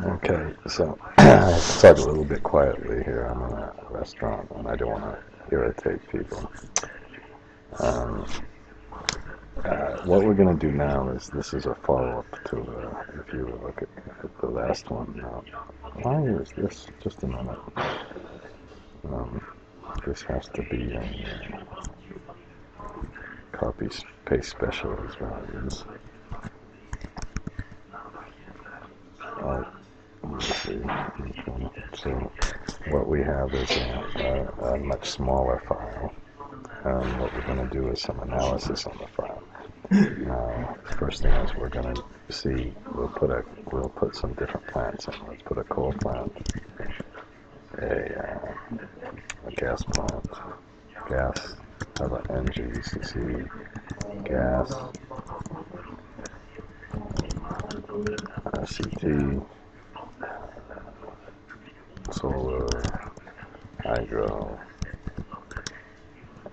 Okay, so I started a little bit quietly here. I'm in a restaurant and I don't want to irritate people. Um, what we're going to do now is this is a follow-up to if you look at the last one. Why is this? Just a minute. Um, this has to be a copy paste special as values. Let's see. Okay. So what we have is a much smaller file. What we're going to do is some analysis on the file. Now, first thing is we're going to see. We'll put some different plants in. Let's put a coal plant, a gas plant, gas, how about NGCC, gas, CT, solar, hydro,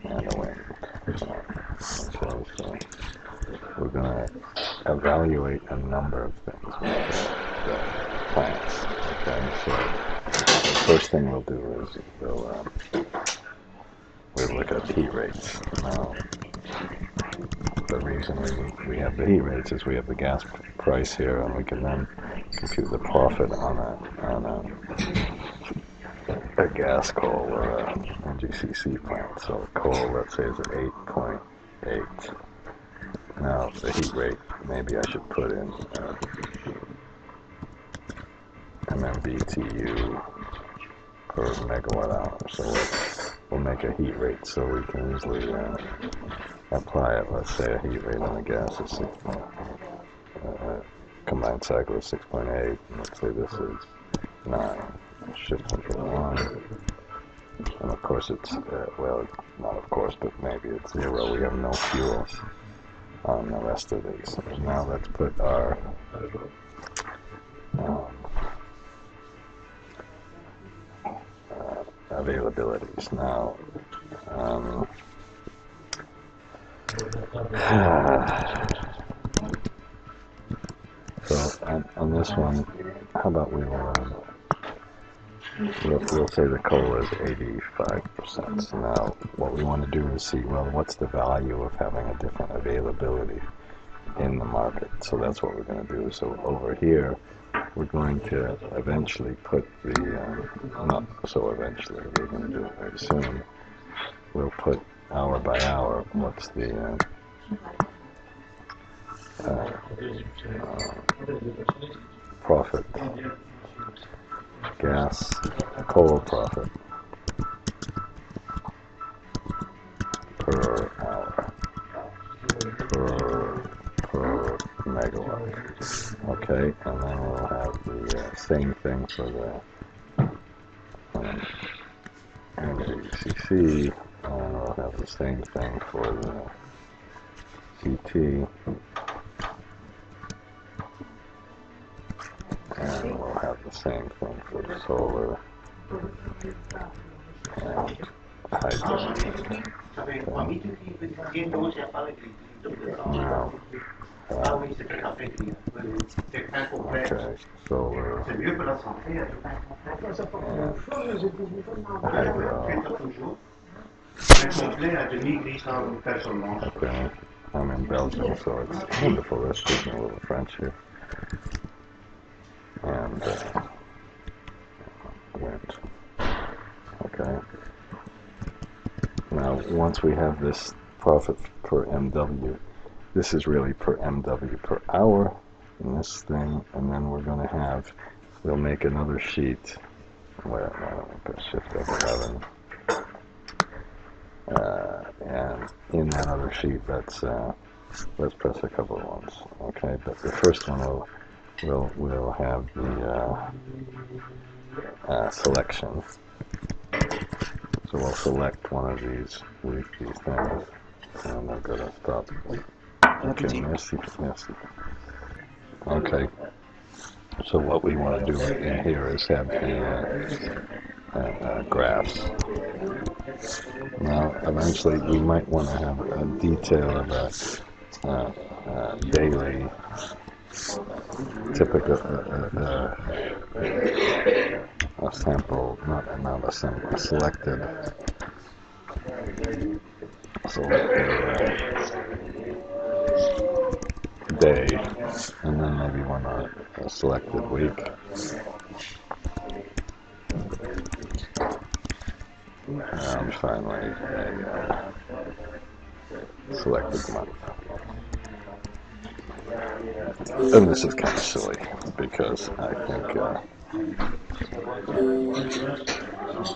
and a wind. So we're going to evaluate a number of things with the plants. Okay, so the first thing we'll do is we'll look at heat rates. Now, the reason we have the heat rates is we have the gas price here, and we can then compute the profit on a gas coal or a GCC plant. So coal, let's say, is at 8.8. Now the heat rate, maybe I should put in MMBTU per megawatt hour. So we'll make a heat rate so we can easily apply it. Let's say a heat rate on the gas is combined cycle is 6.8. Let's say this is 9. Shift control 1. And of course it's, well, not of course, but maybe it's 0. We have no fuel on the rest of these. So now let's put our availabilities. Now, so on this one, how about we'll say the coal is 85%. So now what we want to do is see, well, what's the value of having a different availability in the market? So that's what we're going to do. So over here, we're going to eventually put the, not so eventually, we're going to do it very soon. We'll put hour by hour, what's the profit, gas, coal profit per hour, per megawatt. Okay, and then we'll have the same thing for the MGCC, and we'll have the same thing for the CT, and we'll have the same thing for the solar and hydro. Now, okay, solar and hydro. Okay, I'm in Belgium, so it's wonderful. They're speaking a little French here. And wind. Okay. Now, once we have this profit per MW, this is really per MW per hour in this thing, and then we're going to have, we'll make another sheet. Why don't we put Shift F11? And in that other sheet, let's press a couple of ones. Okay, but the first one we'll have the selection. So we'll select one of these things, and we're going to stop. Okay, merci. Okay, so what we want to do in here is have the graphs. Now, eventually, we might want to have a detail of a daily typical a sample, not a sample, a selected day, and then maybe one a selected week. And finally a selected month. And this is kind of silly because I think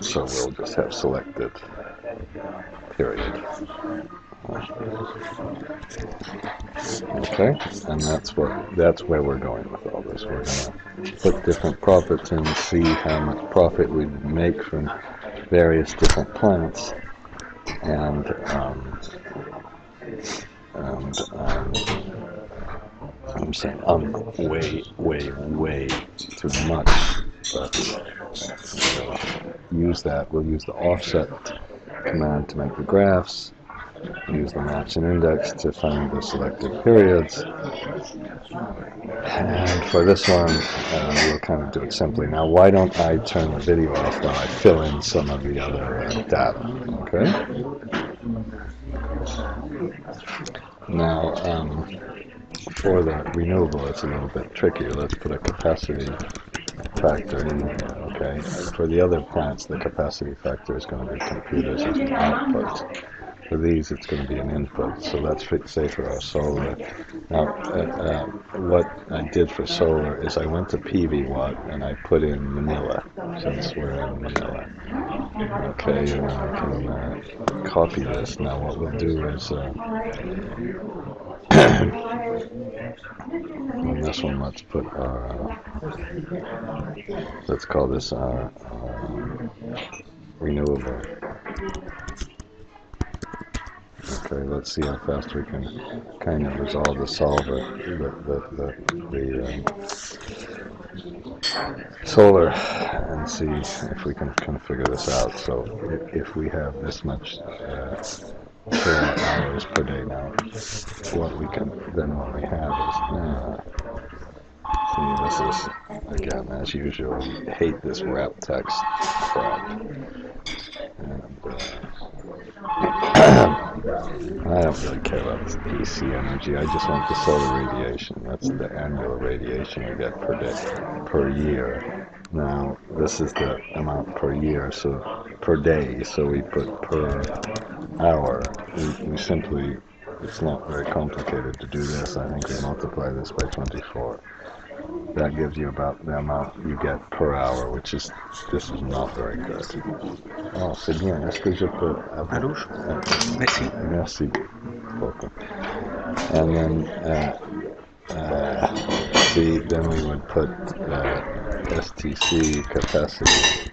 so we'll just have selected period. Okay, and that's where we're going with all this. We're going to put different profits in, see how much profit we make from various different plants, and I'm saying way too much, but we'll use the offset command to make the graphs, use the match and index to find the selected periods, and for this one we'll kind of do it simply. Now why don't I turn the video off while I fill in some of the other data, okay? Now for the renewable it's a little bit trickier. Let's put a capacity factor in here, okay? For the other plants the capacity factor is going to be computed as an output. For these, it's going to be an input. So let's say for our solar. Now, what I did for solar is I went to PV Watt and I put in Manila, since we're in Manila. Okay, and then I can copy this. Now, what we'll do is, on this one, let's put our, let's call this our renewable. Okay, let's see how fast we can kind of resolve the solver, the solar, and see if we can figure this out. So if we have this much kilowatt hours per day now, what we have is, see, this is, again, as usual, I hate this wrap text crap. I don't really care about this DC energy. I just want the solar radiation. That's the annual radiation we get per year. Now, this is the amount per year, so per day. So we put per hour. We simply, it's not very complicated to do this. I think we multiply this by 24. That gives you about the amount you get per hour, which is, this is not very good. Oh, c'est bien. Est-ce que je peux avoir? Merci. Merci beaucoup. And then, see, then we would put STC capacity,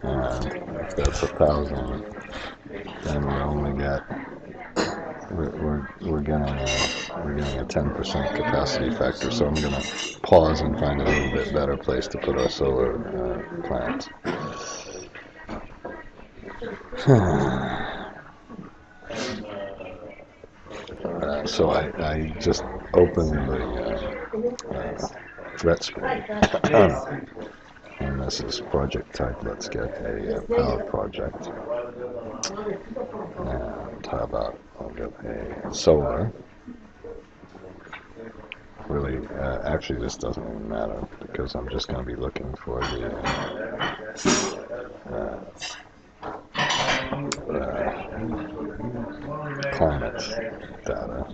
and if that's 1,000, then we only get, we're getting a 10% capacity factor. So I'm going to pause and find a little bit better place to put our solar plant. So I just opened the threat screen, and this is project type. Let's get a power project. And how about I'll get a solar. Really, actually this doesn't even matter because I'm just going to be looking for the climate data.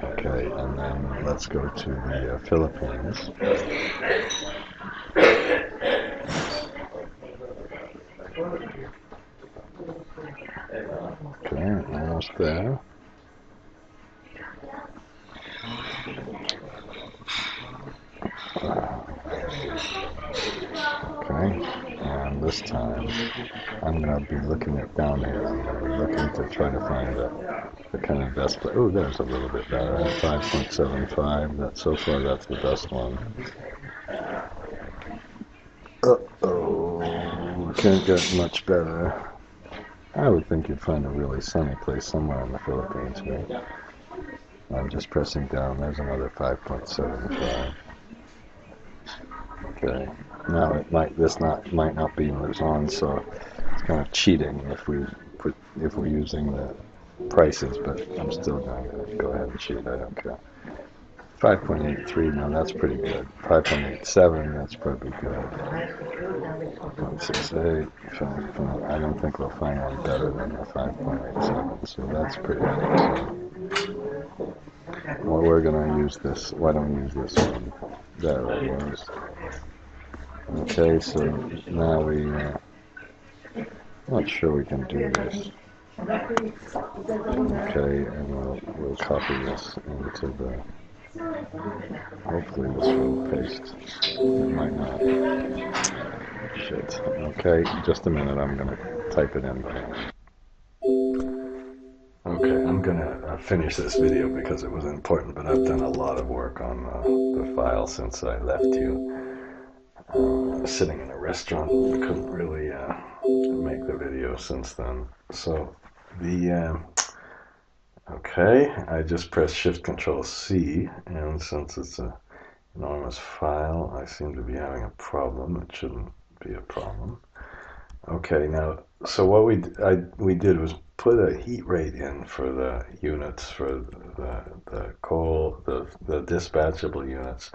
Okay, and then let's go to the Philippines. Okay, almost there. Okay, and this time I'm going to be looking at down here. I'm going to be looking to try to find the kind of best place. Oh, there's a little bit better at 5.75. That so far that's the best one. Uh-oh, can't get much better. I would think you'd find a really sunny place somewhere in the Philippines, right? I'm just pressing down. There's another 5.75. Okay. Now might not be moves on, so it's kind of cheating if we're using the prices, but I'm still going to go ahead and cheat. I don't care. 5.83, now that's pretty good. 5.87, that's pretty good. 5.68, I don't think we'll find one better than the 5.87, so that's pretty good. So, well, we're going to use this. Why don't we use this one? There it was. Okay, so now not sure we can do this. Okay, and we'll copy this into the. Hopefully this will paste. It might not. Shit. Okay, just a minute. I'm gonna type it in. Okay, I'm gonna finish this video because it was important, but I've done a lot of work on the file since I left you. I was sitting in a restaurant and we couldn't really make the video since then. So okay, I just pressed Shift Control C, and since it's an enormous file, I seem to be having a problem. It shouldn't be a problem. Okay, now, so what we did was put a heat rate in for the units, for the coal, the dispatchable units,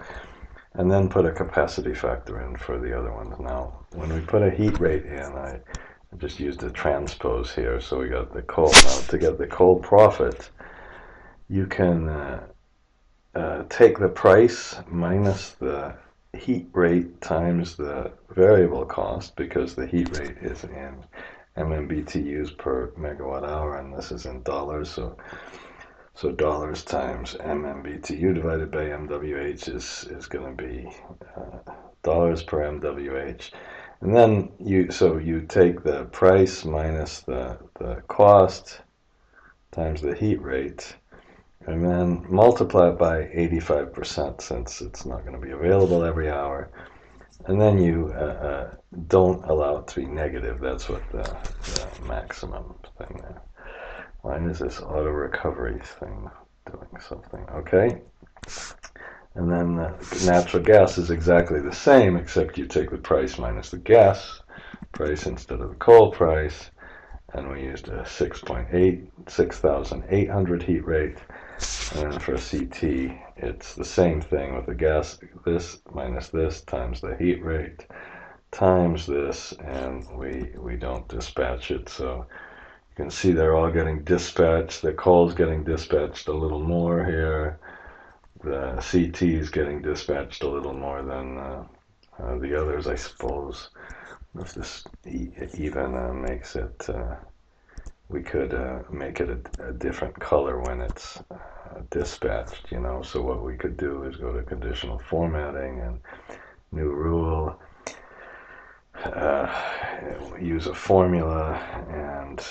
and then put a capacity factor in for the other ones. Now, when we put a heat rate in, I just used a transpose here, so we got the coal. Now, to get the coal profit, you can take the price minus the heat rate times the variable cost, because the heat rate is in MMBTUs per megawatt hour, and this is in dollars, so dollars times MMBTU divided by MWH is going to be dollars per MWH. And then you take the price minus the cost times the heat rate, and then multiply it by 85%, since it's not going to be available every hour. And then you don't allow it to be negative. That's what the maximum thing there. Why is this auto recovery thing doing something? Okay. And then the natural gas is exactly the same, except you take the price minus the gas price instead of the coal price. And we used a 6,800 heat rate. And then for CT, it's the same thing with the gas, this minus this times the heat rate times this, and we don't dispatch it. So you can see they're all getting dispatched. The coal's getting dispatched a little more here. The CT is getting dispatched a little more than the others, I suppose. If this even makes it, we could make it a different color when it's dispatched, you know. So what we could do is go to conditional formatting and new rule, use a formula, and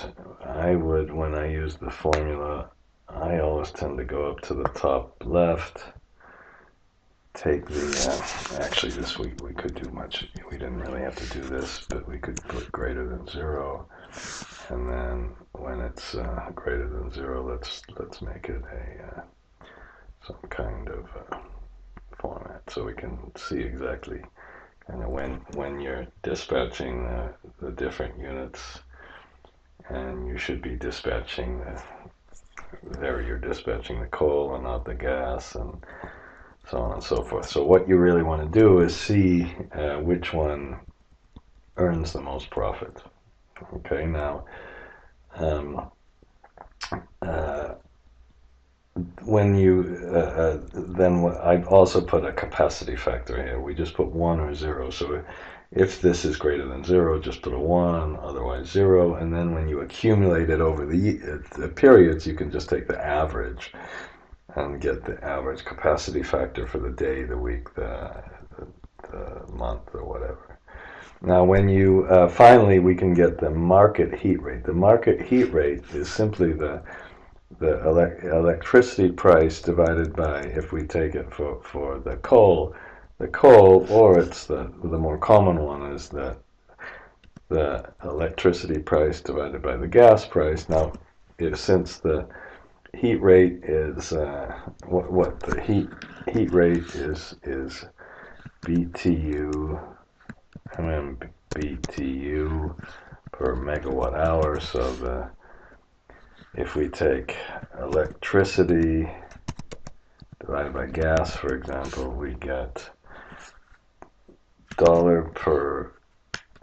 I would, when I use the formula, I always tend to go up to the top left, take the, actually this we could do much, we didn't really have to do this, but we could put greater than 0, and then when it's greater than 0, let's make it a some kind of format, so we can see exactly kind of when you're dispatching the different units, and you should be dispatching there you're dispatching the coal and not the gas, and so on and so forth. So what you really want to do is see which one earns the most profit. Okay, now when you then I've also put a capacity factor here. We just put 1 or 0. So if this is greater than 0, just put a 1, otherwise 0. And then when you accumulate it over the periods, you can just take the average and get the average capacity factor for the day, the week, the month, or whatever. Now when you finally we can get the market heat rate. The market heat rate is simply the electricity price divided by, if we take it for the coal, or it's the more common one is the electricity price divided by the gas price. Now, since the heat rate is what the heat rate is BTU MMBTU per megawatt hour. So if we take electricity divided by gas, for example, we get dollar per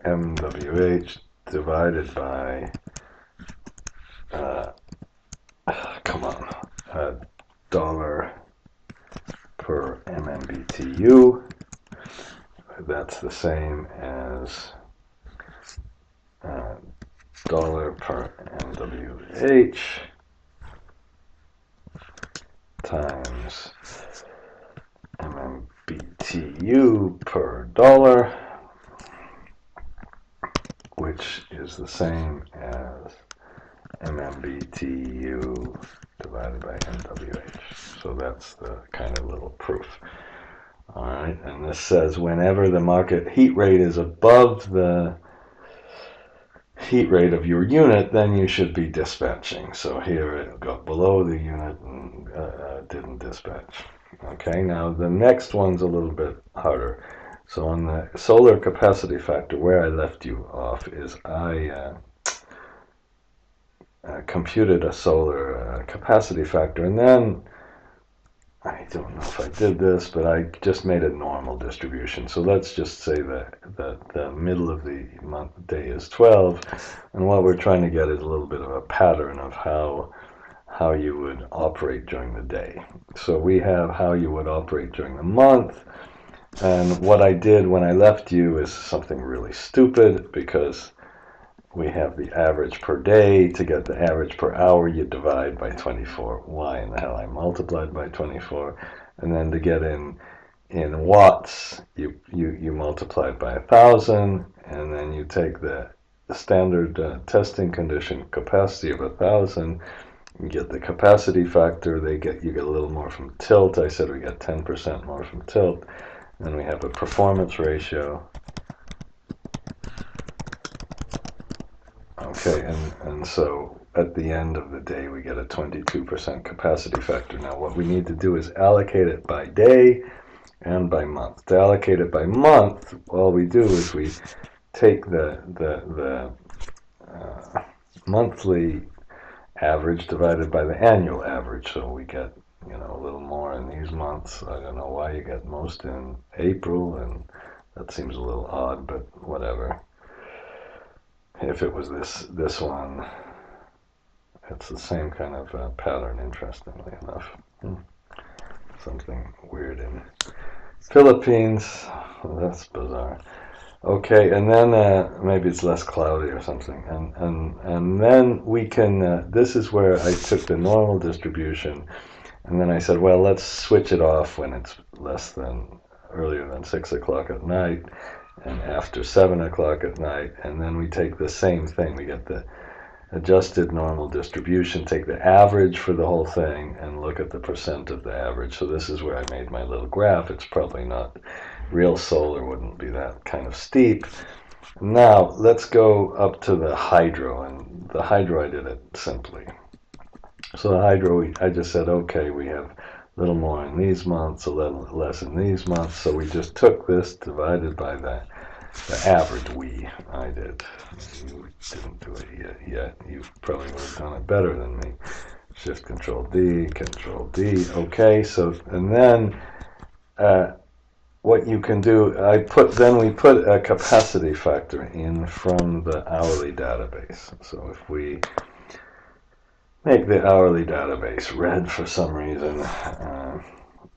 MWH divided by dollar per MMBTU. That's the same as dollar per MWH times MMBTU per dollar, which is the same as MMBTU divided by MWH. So that's the kind of little proof. All right, and this says whenever the market heat rate is above the heat rate of your unit, then you should be dispatching. So here it got below the unit and didn't dispatch. Okay, now the next one's a little bit harder. So on the solar capacity factor, where I left you off is I computed a solar capacity factor, and then I don't know if I did this, but I just made a normal distribution. So let's just say that the middle of the month day is 12, and what we're trying to get is a little bit of a pattern of how you would operate during the day. So we have how you would operate during the month, and what I did when I left you is something really stupid, because we have the average per day. To get the average per hour, you divide by 24. Why in the hell I multiplied by 24? And then to get in watts, you multiply by 1,000, and then you take the standard testing condition capacity of 1,000. You get the capacity factor. You get a little more from tilt. I said we get 10% more from tilt. Then we have a performance ratio. Okay, and so at the end of the day, we get a 22% capacity factor. Now, what we need to do is allocate it by day and by month. To allocate it by month, all we do is we take the monthly average divided by the annual average. So we get, a little more in these months. I don't know why you get most in April, and that seems a little odd, but whatever. If it was this one, it's the same kind of pattern, interestingly enough. Something weird in Philippines. That's bizarre. Okay, and then maybe it's less cloudy or something. And then we can, this is where I took the normal distribution, and then I said, well, let's switch it off when it's earlier than 6 o'clock at night, and after 7 o'clock at night, and then we take the same thing. We get the adjusted normal distribution, take the average for the whole thing, and look at the percent of the average. So this is where I made my little graph. It's probably not, real solar wouldn't be that kind of steep. Now, let's go up to the hydro, and the hydro I did it simply. So the hydro, I just said, okay, we have a little more in these months, a little less in these months, so we just took this divided by the average. I did. You didn't do it yet. You probably would have done it better than me. Shift Control D, Control D. Okay, so, and then what you can do, we put a capacity factor in from the hourly database. So if we make the hourly database red for some reason,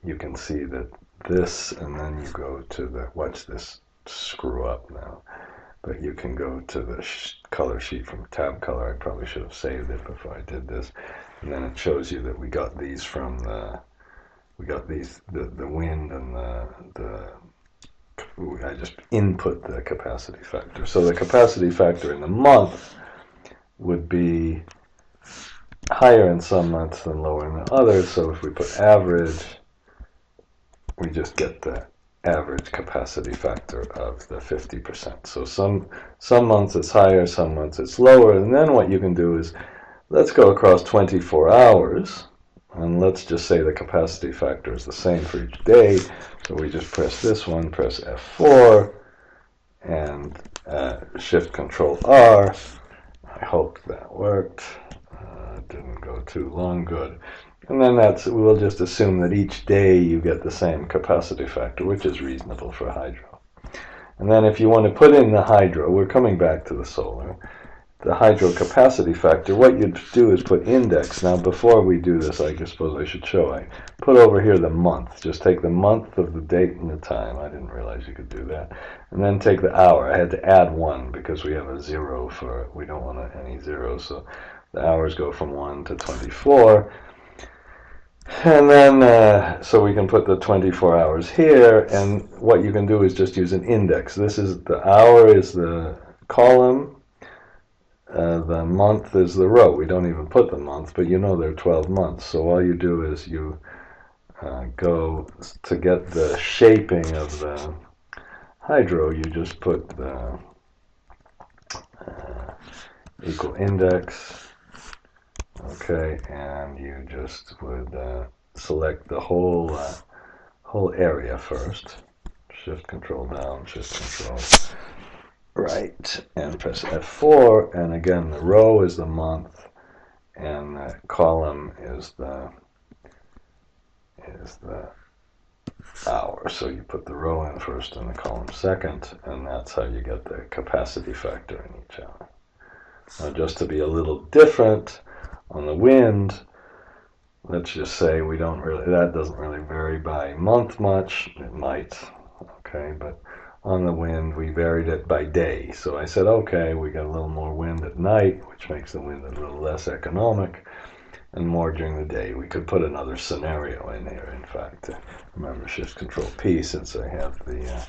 you can see that this, and then you go to watch this screw up now, but you can go to the color sheet from tab color. I probably should have saved it before I did this, and then it shows you that we got these from the wind and I just input the capacity factor. So the capacity factor in the month would be higher in some months than lower in the others. So if we put average, we just get the average capacity factor of the 50%. So some months it's higher, some months it's lower, and then what you can do is Let's go across 24 hours, and let's just say the capacity factor is the same for each day. So we just press this one, press F4, and Shift Control R. I hope that worked. Didn't go too long, good. And then we'll just assume that each day you get the same capacity factor, which is reasonable for hydro. And then if you want to put in the hydro, we're coming back to the solar, the hydro capacity factor, what you'd do is put index. Now before we do this, I suppose I should show, I put over here the month. Just take the month of the date and the time. I didn't realize you could do that. And then take the hour. I had to add 1 because we have a 0 for it. We don't want any zeros, so the hours go from 1 to 24. And then, so we can put the 24 hours here, and what you can do is just use an index. This is, the hour is the column, the month is the row. We don't even put the month, but you know there are 12 months. So all you do is you go to get the shaping of the hydro, you just put the equal index, okay, and you just would select the whole area first. Shift Control down, Shift Control right, and press F4, and again the row is the month, and the column is the hour. So you put the row in first and the column second, and that's how you get the capacity factor in each hour. Now, just to be a little different, on the wind, let's just say that doesn't really vary by month much. It might, okay, but on the wind we varied it by day. So I said, okay, we got a little more wind at night, which makes the wind a little less economic, and more during the day. We could put another scenario in here, in fact. Remember, Shift Control P, since I have the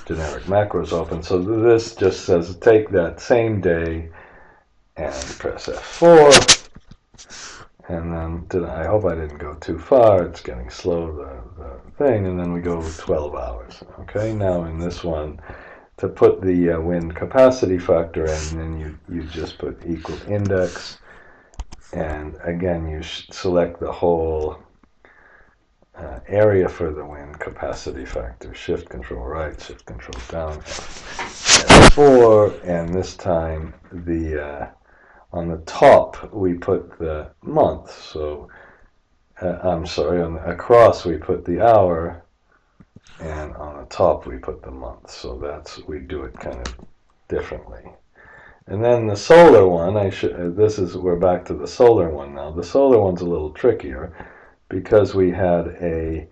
generic macros open. So this just says take that same day and press F4. And then, I hope I didn't go too far. It's getting slow, the thing. And then we go 12 hours. Okay, now in this one, to put the wind capacity factor in, then you just put equal index. And again, you select the whole area for the wind capacity factor. Shift Control right, Shift Control down, F4, and this time on the top we put the month. So I'm sorry, across we put the hour, and on the top we put the month. So we do it kind of differently. And then the solar one, we're back to the solar one now. The solar one's a little trickier because we had a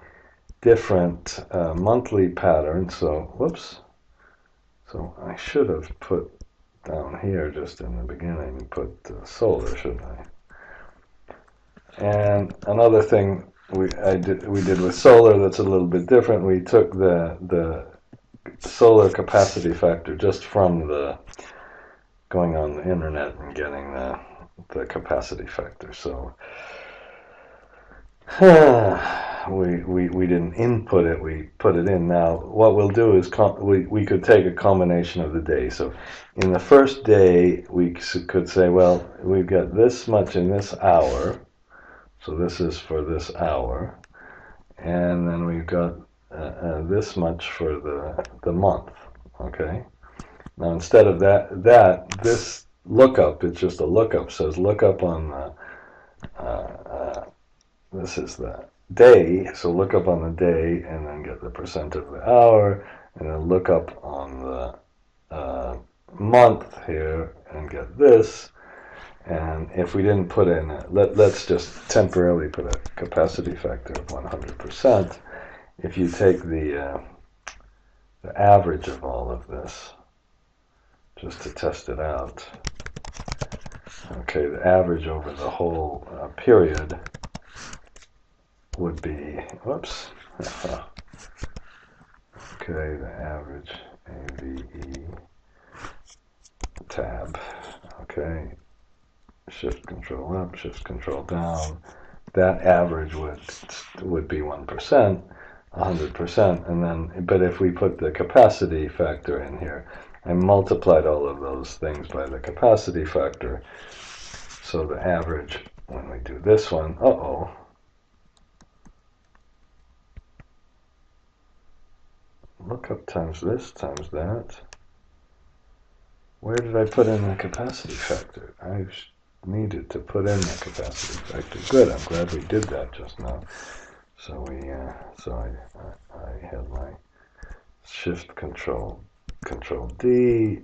different monthly pattern. So, whoops. So I should have put down here just in the beginning, put solar, shouldn't I? And another thing we did with solar that's a little bit different, we took the solar capacity factor just from going on the internet and getting the capacity factor. So we didn't input it, we put it in. Now what we'll do is we could take a combination of the day. So in the first day we could say, well, we've got this much in this hour, so this is for this hour, and then we've got this much for the month. Okay, now instead of this lookup, it's just a lookup, says lookup on this is the day, so look up on the day and then get the percent of the hour, and then look up on the month here and get this. And if we didn't put in let's just temporarily put a capacity factor of 100%. If you take the average of all of this, just to test it out, okay, the average over the whole period would be, whoops, okay, the average, AVE, tab, okay, Shift Control up, Shift Control down, that average would be 1%, 100%, and then, but if we put the capacity factor in here, I multiplied all of those things by the capacity factor, so the average, when we do this one, lookup times this times that. Where did I put in the capacity factor? I needed to put in the capacity factor. Good, I'm glad we did that just now. So I had my Shift Control D,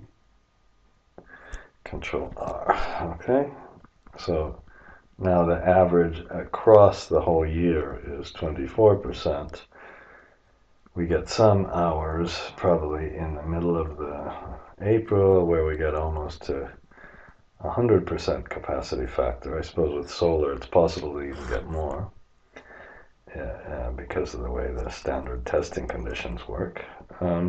Control R. Okay, so now the average across the whole year is 24%. We get some hours probably in the middle of the April where we get almost to 100% capacity factor. I suppose with solar it's possible to even get more because of the way the standard testing conditions work.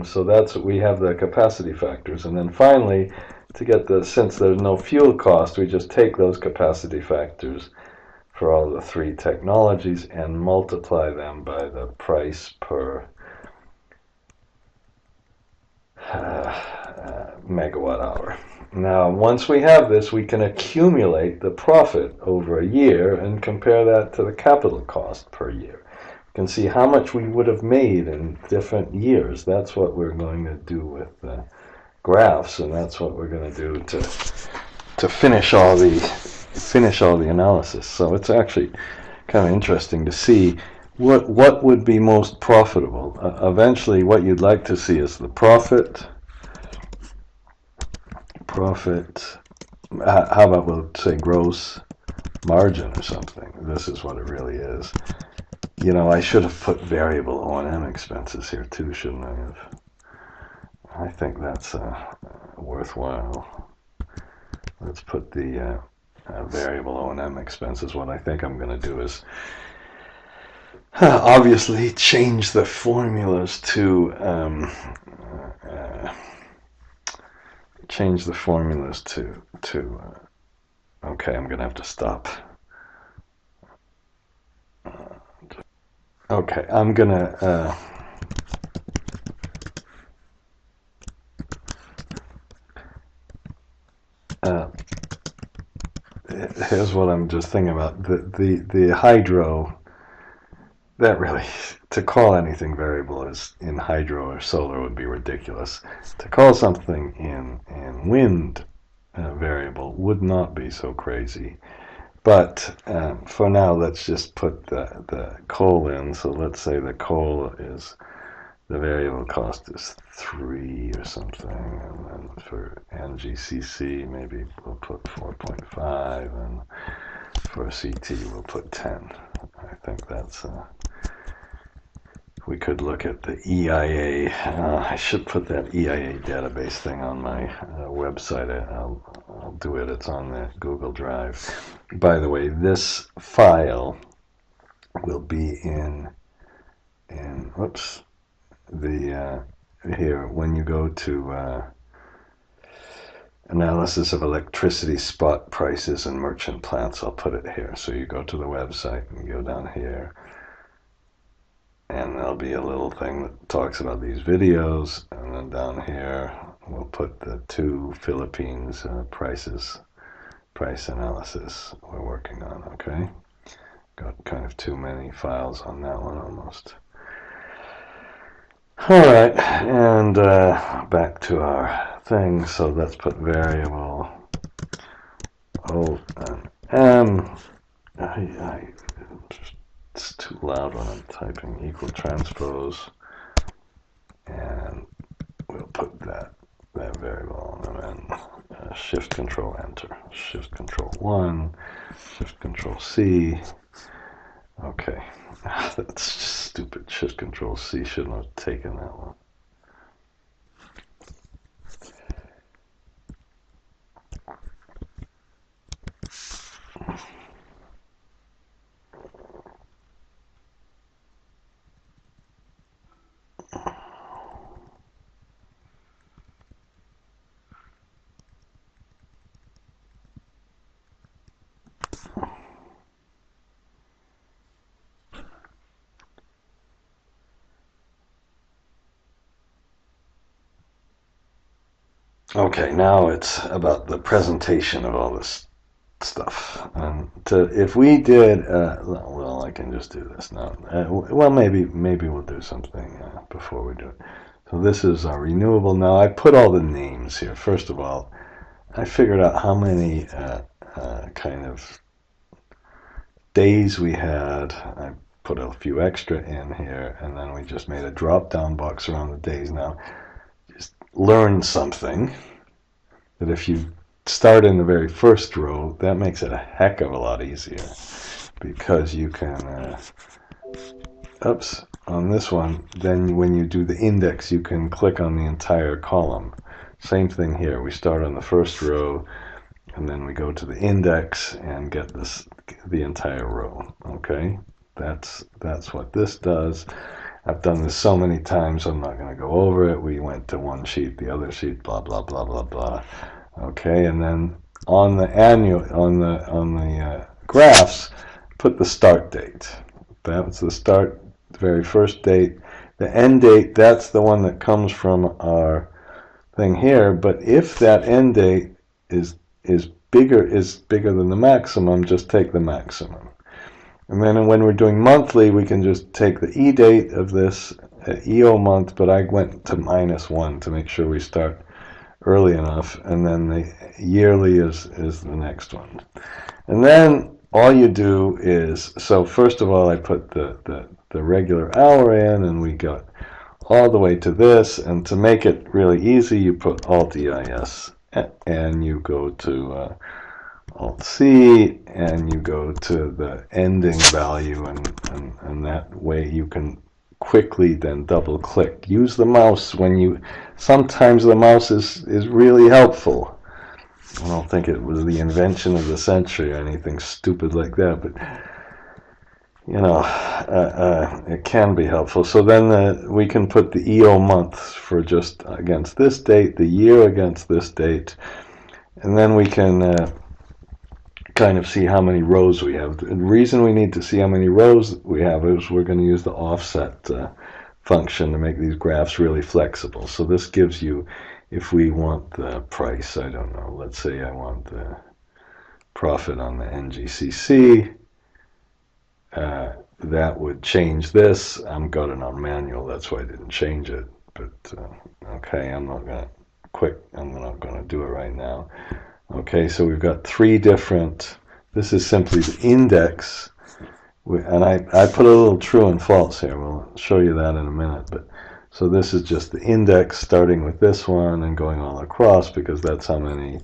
So that's what we have, the capacity factors. And then finally, to get since there's no fuel cost, we just take those capacity factors for all the three technologies and multiply them by the price per megawatt hour. Now, once we have this, we can accumulate the profit over a year and compare that to the capital cost per year. You can see how much we would have made in different years. That's what we're going to do with the graphs, and that's what we're going to do to finish all the analysis. So it's actually kind of interesting to see what would be most profitable. Eventually, what you'd like to see is the profit. How about we'll say gross margin or something. This is what it really is. You know, I should have put variable O&M expenses here too, shouldn't I have? I think that's worthwhile. Let's put the variable O&M expenses. What I think I'm going to do is obviously change the formulas to okay, I'm gonna have to stop. Okay, I'm gonna here's what I'm just thinking about. The hydro, that really, to call anything variable is in hydro or solar would be ridiculous. To call something in wind variable would not be so crazy. But for now, let's just put the coal in. So let's say the coal is, the variable cost is 3 or something. And then for NGCC, maybe we'll put 4.5. And for CT, we'll put 10. I think that's... we could look at the EIA. I should put that EIA database thing on my website. I'll do it. It's on the Google Drive. By the way, this file will be in whoops, the here when you go to analysis of electricity spot prices and merchant plants. I'll put it here. So you go to the website and you go down here. And there'll be a little thing that talks about these videos, and then down here we'll put the two Philippines price analysis we're working on. Okay, got kind of too many files on that one almost. All right, and back to our thing. So let's put variable O and M. It's too loud when I'm typing. Equal transpose, and we'll put that variable and then Shift Control Enter, Shift Control 1, Shift Control C. Okay, that's just stupid. Shift Control C, shouldn't have taken that one. Okay, now it's about the presentation of all this stuff. If we did, well, I can just do this now. Well, maybe we'll do something before we do it. So this is our renewable. Now I put all the names here. First of all, I figured out how many kind of days we had. I put a few extra in here, and then we just made a drop-down box around the days. Now, just learn something that if you start in the very first row, that makes it a heck of a lot easier, because you can, on this one, then when you do the index, you can click on the entire column. Same thing here. We start on the first row, and then we go to the index and get the entire row. Okay, that's what this does. I've done this so many times, I'm not going to go over it. We went to one sheet, the other sheet, blah blah blah blah blah. Okay, and then on the graphs, put the start date. That's the start, the very first date. The end date, that's the one that comes from our thing here. But if that end date is bigger than the maximum, just take the maximum. And then when we're doing monthly, we can just take the E date of this EO month, but I went to -1 to make sure we start early enough, and then the yearly is the next one. And then all you do is, so first of all, I put the regular hour in, and we got all the way to this, and to make it really easy, you put Alt-EIS, and you go to Alt-C, and you go to the ending value, and that way you can quickly then double click. Use the mouse when you, sometimes the mouse is really helpful. I don't think it was the invention of the century or anything stupid like that, but you know, it can be helpful. So then we can put the EO month for just against this date, the year against this date, and then we can kind of see how many rows we have. The reason we need to see how many rows we have is we're going to use the offset function to make these graphs really flexible. So this gives you, if we want the price, I don't know, let's say I want the profit on the NGCC, that would change this. I'm got it on manual, that's why I didn't change it. But okay, I'm not going to do it right now. Okay, so we've got three different, this is simply the index, and I put a little true and false here. We'll show you that in a minute. But so this is just the index starting with this one and going all across, because that's how many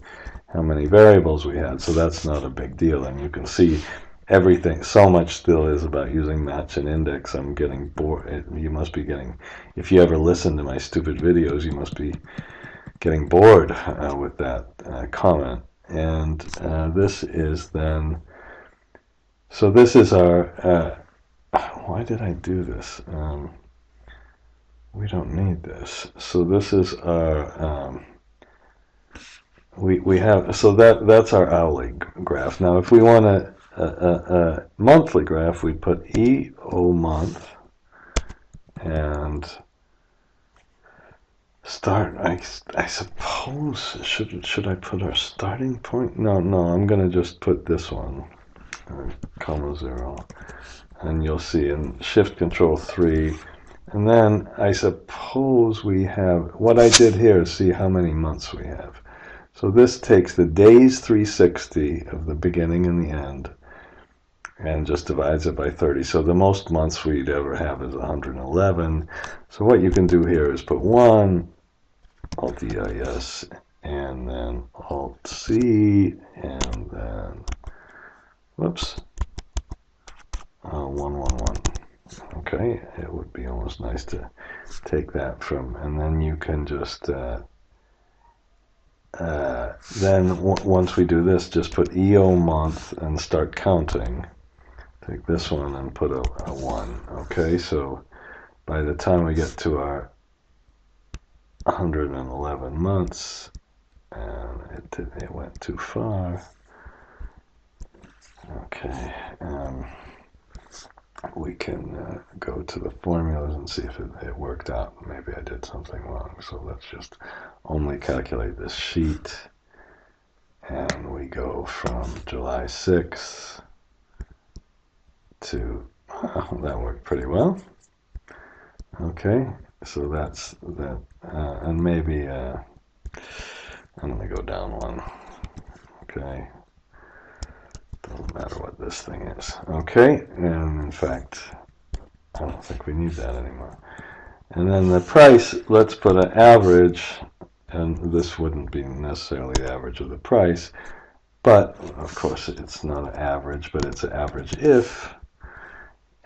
variables we had. So that's not a big deal, and you can see everything. So much still is about using match and index. I'm getting bored. You must be getting, if you ever listen to my stupid videos, you must be getting bored with that comment. And this is then, so this is our, why did I do this? We don't need this. So this is our, we have, so that's our hourly graph. Now if we want a monthly graph, we put EO month and start. I suppose should I put our starting point? No, I'm gonna just put this one, comma 0, and you'll see in Shift Control 3, and then I suppose we have, what I did here is see how many months we have. So this takes the days 360 of the beginning and the end, and just divides it by 30. So the most months we'd ever have is 111. So what you can do here is put 1, Alt-EIS, and then Alt-C, and then, whoops, 111. Okay, it would be almost nice to take that from, and then you can just, then once we do this, just put EO month and start counting. Take this one and put a 1. Okay, so by the time we get to our 111 months, and it went too far. Okay, we can go to the formulas and see if it worked out. Maybe I did something wrong. So let's just only calculate this sheet, and we go from July 6th to, oh, that worked pretty well. Okay, so that's that, and maybe I'm going to go down one. Okay, doesn't matter what this thing is. Okay, and in fact, I don't think we need that anymore. And then the price, let's put an average, and this wouldn't be necessarily the average of the price, but of course it's not an average, but it's an average if,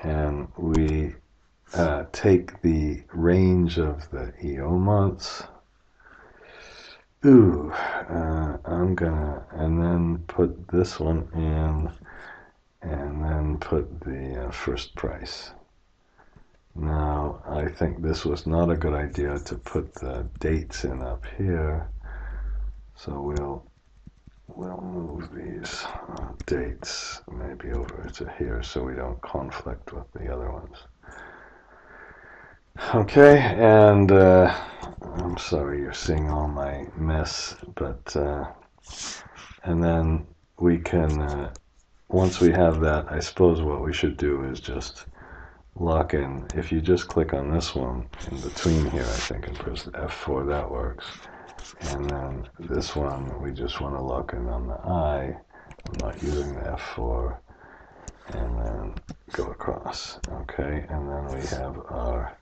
and we take the range of the EO months. Ooh, I'm gonna, and then put this one in, and then put the first price. Now, I think this was not a good idea to put the dates in up here, so we'll move these dates maybe over to here so we don't conflict with the other ones. Okay, and I'm sorry you're seeing all my mess, but and then we can, once we have that, I suppose what we should do is just lock in. If you just click on this one in between here, I think, and press F4, that works. And then this one, we just want to lock in on the I. I'm not using the F4. And then go across. Okay, and then we have our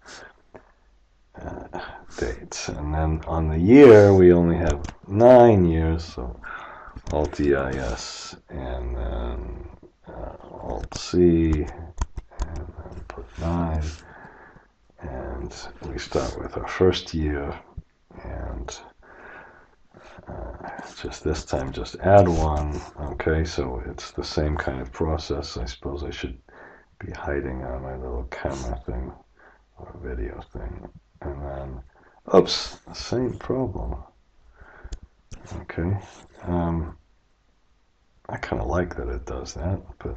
dates. And then on the year, we only have 9 years, so Alt-EIS, and then Alt-C, and then put 9. And we start with our first year, and just this time just add 1. Okay, so it's the same kind of process. I suppose I should be hiding on my little camera thing or video thing. And then, oops, same problem. Okay, I kind of like that it does that, but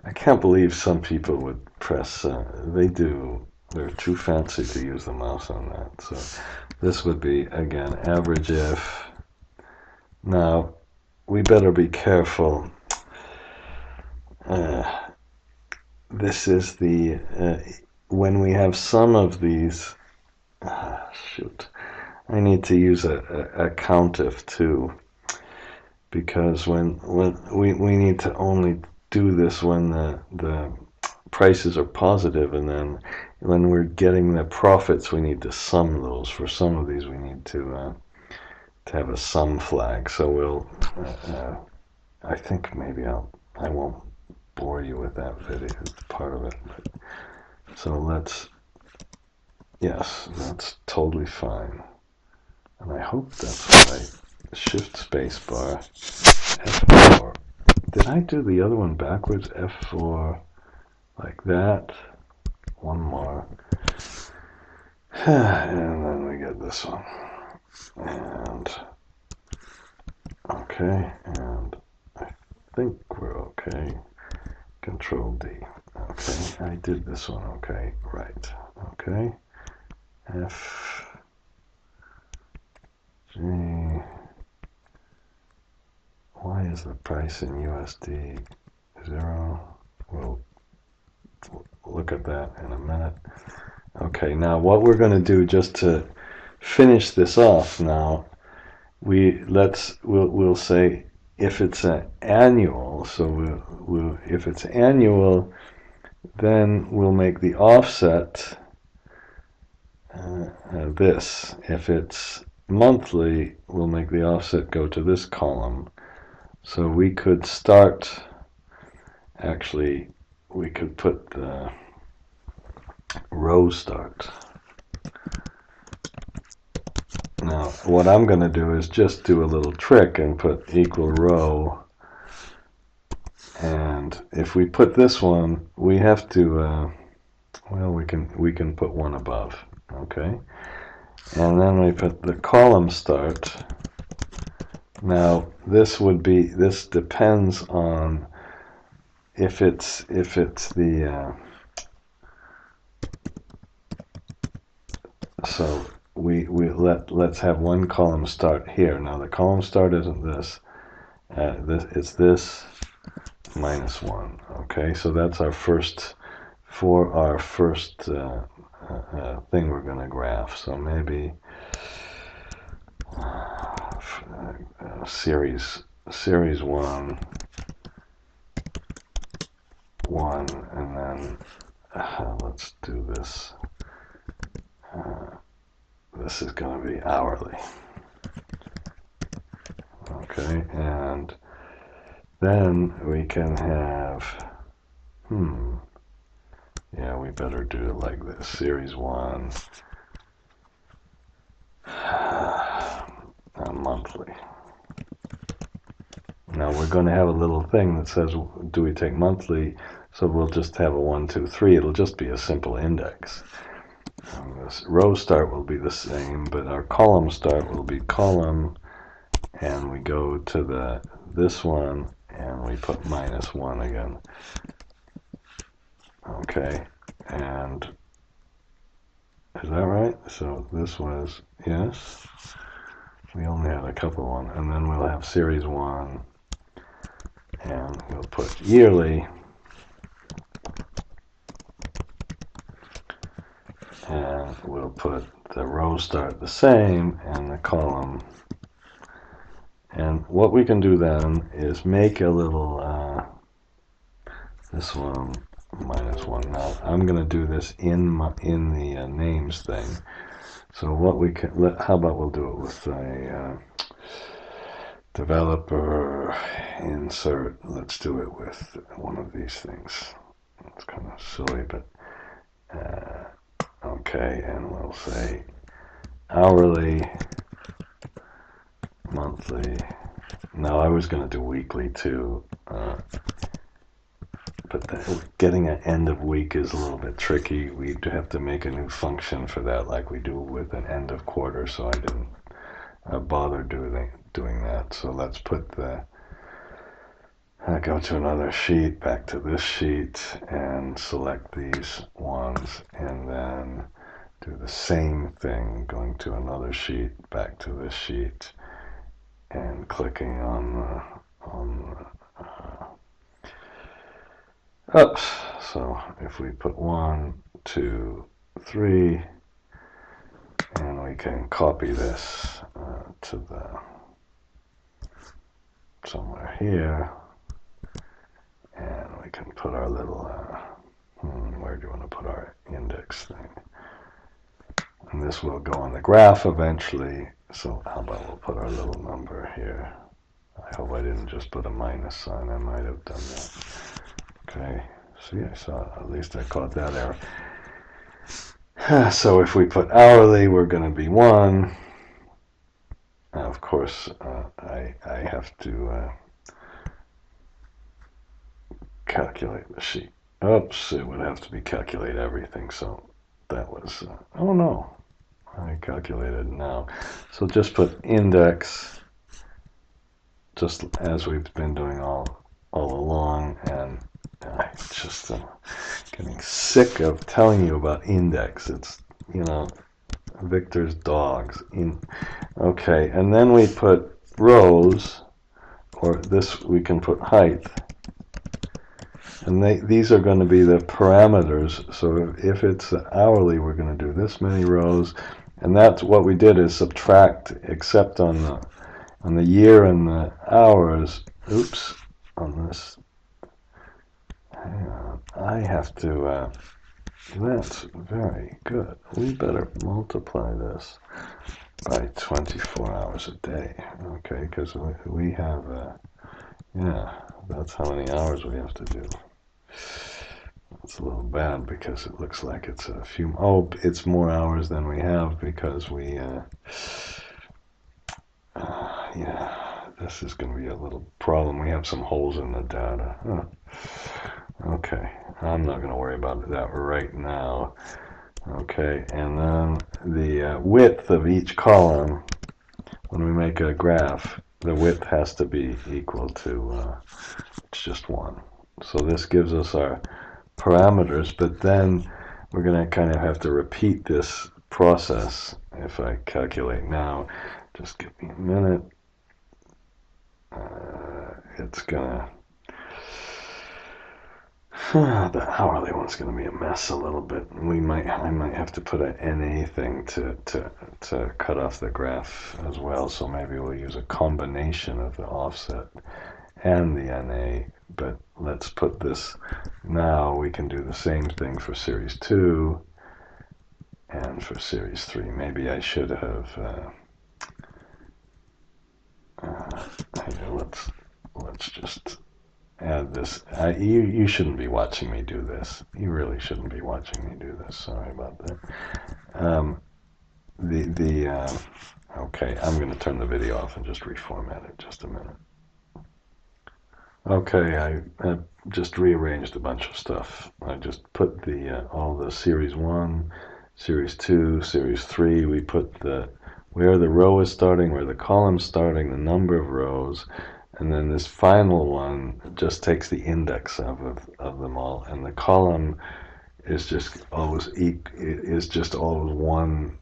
I can't believe some people would press, they do, they're too fancy to use the mouse on that. So this would be, again, average if. Now, we better be careful. This is the, when we have some of these, shoot, I need to use a COUNTIF too, because when we need to only do this when the prices are positive, and then when we're getting the profits, we need to sum those. For some of these, we need to have a sum flag. So we'll, I think maybe I won't bore you with that video, part of it. But, so let's, yes, that's totally fine. And I hope that's right. Shift space bar, F4. Did I do the other one backwards? F4, like that. One more. And then we get this one. And, okay, and I think we're okay. Control D. Okay, I did this one. Okay, right. Okay. F, G. Why is the price in USD 0? We'll look at that in a minute. Okay, now what we're going to do, just to finish this off now, we'll say if it's an annual, so if it's annual, then we'll make the offset this. If it's monthly, we'll make the offset go to this column. So we could start, actually, we could put the row start. Now, what I'm going to do is just do a little trick and put equal row. And if we put this one, we have to, well, we can put one above, okay? And then we put the column start. Now, this depends on if it's the, so let's have one column start here. Now the column start isn't this. It's this minus 1. Okay, so that's our first, for our first thing we're going to graph. So maybe series 1, and then let's do this. This is going to be hourly. Okay, and then we can have, yeah, we better do it like this. Series 1, monthly. Now we're going to have a little thing that says, do we take monthly? So we'll just have a 1, 2, 3. It'll just be a simple index. This row start will be the same, but our column start will be column, and we go to this one, and we put minus 1 again. Okay, and is that right? So this was, yes, we only had a couple one, and then we'll have series 1, and we'll put yearly, and we'll put the row start the same, and the column. And what we can do then is make a little, this one, minus 1. Now, I'm going to do this in the names thing. So what we can, how about we'll do it with a developer insert. Let's do it with one of these things. It's kind of silly, but okay, and we'll say hourly, monthly. Now I was going to do weekly too, but getting an end of week is a little bit tricky. We'd have to make a new function for that, like we do with an end of quarter. So I didn't bother doing that. So let's put go to another sheet, back to this sheet, and select these ones, and then do the same thing, going to another sheet, back to this sheet, and clicking on oops. So if we put 1, 2, 3, and we can copy this to somewhere here, and we can put our little where do you want to put our index thing? And this will go on the graph eventually. So how about we'll put our little number here. I hope I didn't just put a minus sign. I might have done that. Okay, see, I saw, at least I caught that error. So if we put hourly, we're going to be 1. Now, of course, I have to calculate the sheet. Oops, it would have to be calculate everything. So that was, oh no, I calculated now. So just put index, just as we've been doing all along, and I just getting sick of telling you about index. It's, Victor's dogs. Okay, and then we put rows, or this we can put height. And these are going to be the parameters. So if it's hourly, we're going to do this many rows. And that's what we did, is subtract, except on the year and the hours. Oops, on this. Hang on. I have to, that's very good. We better multiply this by 24 hours a day. Okay, because we have, yeah, that's how many hours we have to do. It's a little bad because it looks like it's a few, it's more hours than we have because we, yeah, this is going to be a little problem. We have some holes in the data. Okay, I'm not going to worry about that right now. Okay, and then the width of each column, when we make a graph, the width has to be equal to, it's just 1. So this gives us our parameters, but then we're going to kind of have to repeat this process if I calculate now, just give me a minute, it's gonna, the hourly one's gonna be a mess a little bit. I might have to put an NA thing to cut off the graph as well, so maybe we'll use a combination of the offset and the NA, but let's put this, now we can do the same thing for series 2 and for series 3. Maybe I should have, let's just add this. You shouldn't be watching me do this. You really shouldn't be watching me do this. Sorry about that. Okay, I'm going to turn the video off and just reformat it. Just a minute. Okay, I just rearranged a bunch of stuff. I just put all the series 1, series 2, series 3. We put where the row is starting, where the column's starting, the number of rows, and then this final one just takes the index of them all, and the column is just always one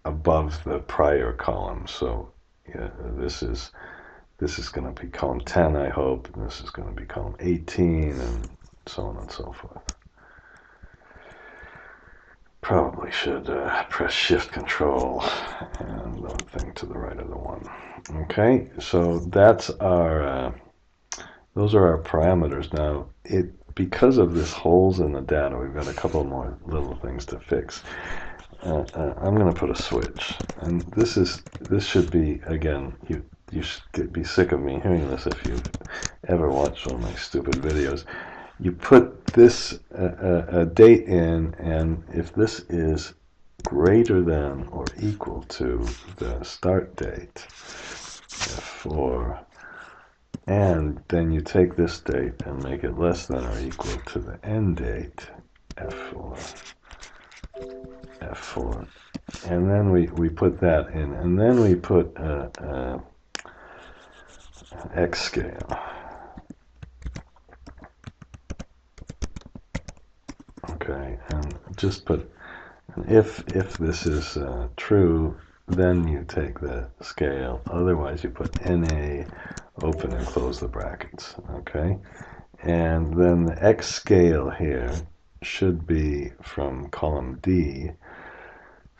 above the prior column. So yeah, this is going to be column 10, I hope, and this is going to be column 18, and so on and so forth. Probably should press Shift Control and the thing to the right of the one. Okay, so that's those are our parameters. Now, because of this holes in the data, we've got a couple more little things to fix. I'm going to put a switch, and this should be, again, you should be sick of me hearing this if you've ever watched one of my stupid videos. You put this date in, and if this is greater than or equal to the start date, F4, and then you take this date and make it less than or equal to the end date, F4, and then we put that in, and then we put X scale. Okay, and just put, if this is true, then you take the scale. Otherwise, you put NA, open and close the brackets. Okay, and then the X scale here should be from column D.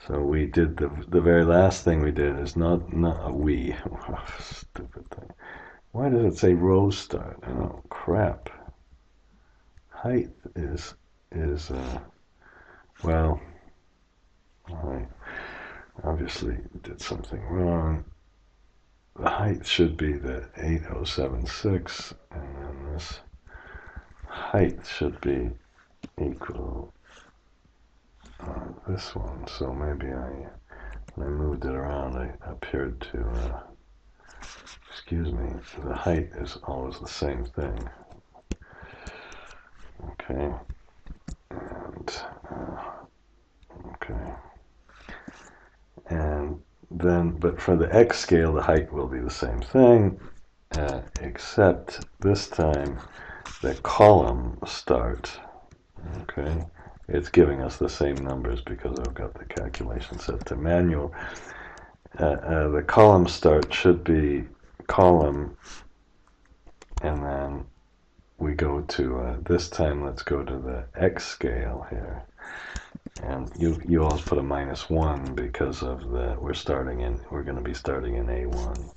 So we did the very last thing we did is not stupid thing. Why does it say row start? Oh crap. Height is well, I obviously did something wrong. The height should be the 8076, and then this height should be equal this one. So maybe when I moved it around, I appeared to, excuse me, the height is always the same thing. Okay, and okay, and then, but for the X scale, the height will be the same thing, except this time the column start, okay, it's giving us the same numbers because I've got the calculation set to manual. The column start should be column, and then we go to, this time let's go to the X scale here, and you always put a -1 because of we're going to be starting in A1.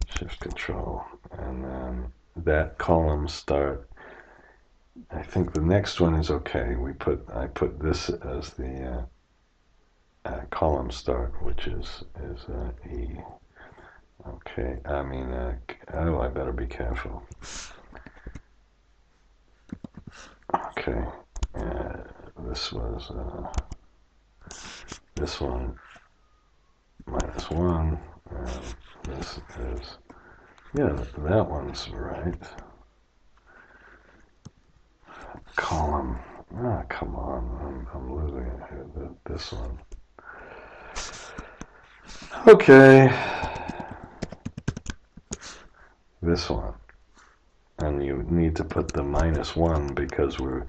Shift Control, and then that column start, I think the next one is okay. I put this as the column start, which is E. Okay, I mean, I better be careful. Okay, this was this one -1, and this is, yeah, that one's right. Column, come on, I'm losing it here. This one. Okay, this one. And you need to put the -1 because we're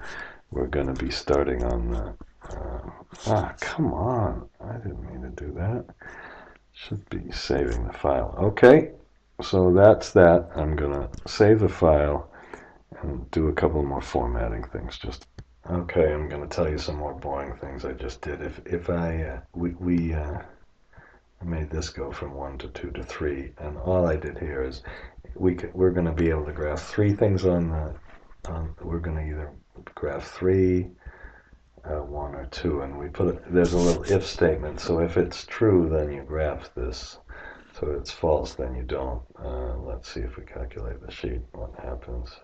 going to be starting on the, come on, I didn't mean to do that. Should be saving the file. Okay, so that's that. I'm gonna save the file and do a couple more formatting things. Okay, I'm gonna tell you some more boring things I just did. If I we made this go from 1 to 2 to 3, and all I did here is we're gonna be able to graph three things on the we're gonna either graph 3, 1 or 2, and there's a little if statement. So if it's true, then you graph this. So if it's false, then you don't. Let's see if we calculate the sheet. What happens?